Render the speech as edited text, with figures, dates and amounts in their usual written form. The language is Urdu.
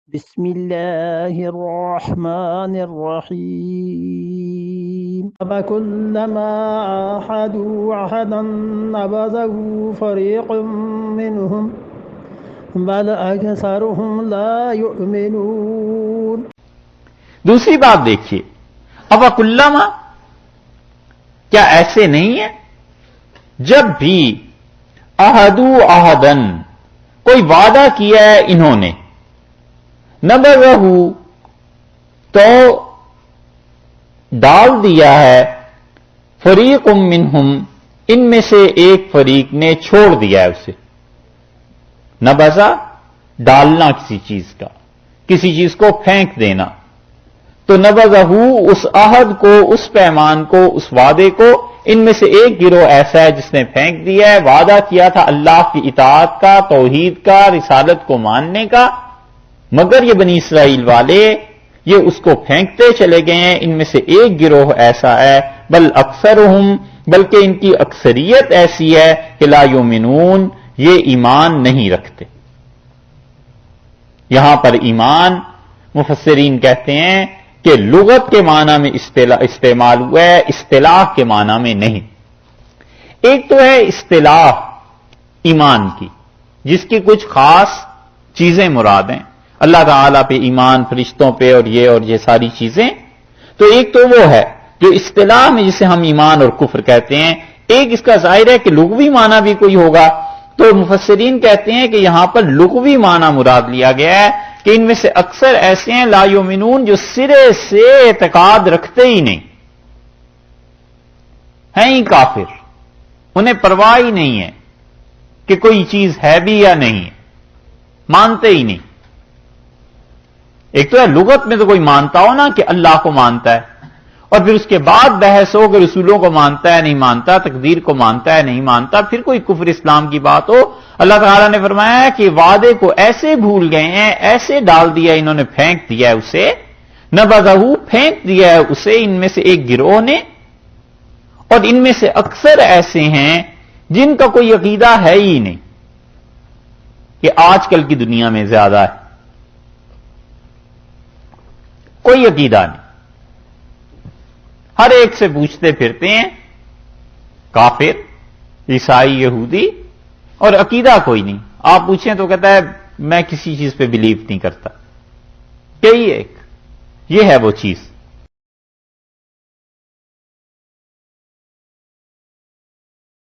بسم الله الرحمن الرحيم أفكلما عاهدوا عهدا نبذه فريق منهم بل أكثرهم لا يؤمنون۔ دوسری بات دیکھیے، افکلما، کیا ایسے نہیں ہے جب بھی عہدو عہدن، کوئی وعدہ کیا ہے انہوں نے، نبذہ، تو ڈال دیا ہے، فریق منہم، ان میں سے ایک فریق نے چھوڑ دیا ہے اسے۔ نبذہ، ڈالنا کسی چیز کا، کسی چیز کو پھینک دینا، تو نبذہ، اس عہد کو، اس پیمان کو، اس وعدے کو، ان میں سے ایک گروہ ایسا ہے جس نے پھینک دیا ہے۔ وعدہ کیا تھا اللہ کی اطاعت کا، توحید کا، رسالت کو ماننے کا، مگر یہ بنی اسرائیل والے یہ اس کو پھینکتے چلے گئے ہیں۔ ان میں سے ایک گروہ ایسا ہے، بل اکثرہم، بلکہ ان کی اکثریت ایسی ہے کہ لا یؤمنون، یہ ایمان نہیں رکھتے۔ یہاں پر ایمان مفسرین کہتے ہیں کہ لغت کے معنی میں استعمال ہوا ہے، اصطلاح کے معنی میں نہیں۔ ایک تو ہے اصطلاح ایمان کی، جس کی کچھ خاص چیزیں مراد ہیں، اللہ تعالیٰ پہ ایمان، فرشتوں پہ، اور یہ ساری چیزیں۔ تو ایک تو وہ ہے جو اصطلاح میں جسے ہم ایمان اور کفر کہتے ہیں۔ ایک اس کا ظاہر ہے کہ لغوی معنی بھی کوئی ہوگا، تو مفسرین کہتے ہیں کہ یہاں پر لغوی معنی مراد لیا گیا ہے کہ ان میں سے اکثر ایسے ہیں لا یؤمنون، جو سرے سے اعتقاد رکھتے ہی نہیں، ہیں ہی کافر، انہیں پرواہ ہی نہیں ہے کہ کوئی چیز ہے بھی یا نہیں ہے، مانتے ہی نہیں۔ ایک تو ہے لغت میں تو کوئی مانتا ہو نا کہ اللہ کو مانتا ہے، اور پھر اس کے بعد بحث ہو کہ رسولوں کو مانتا ہے نہیں مانتا، تقدیر کو مانتا ہے نہیں مانتا، پھر کوئی کفر اسلام کی بات ہو۔ اللہ تعالیٰ نے فرمایا ہے کہ وعدے کو ایسے بھول گئے ہیں، ایسے ڈال دیا انہوں نے، پھینک دیا ہے اسے، نبذہ، پھینک دیا ہے اسے، ان میں سے ایک گروہ نے، اور ان میں سے اکثر ایسے ہیں جن کا کوئی عقیدہ ہے ہی نہیں، کہ آج کل کی دنیا میں زیادہ ہے، کوئی عقیدہ نہیں، ہر ایک سے پوچھتے پھرتے ہیں، کافر، عیسائی، یہودی، اور عقیدہ کوئی نہیں۔ آپ پوچھیں تو کہتا ہے میں کسی چیز پہ بلیو نہیں کرتا۔ یہی ایک، یہ ہے وہ چیز۔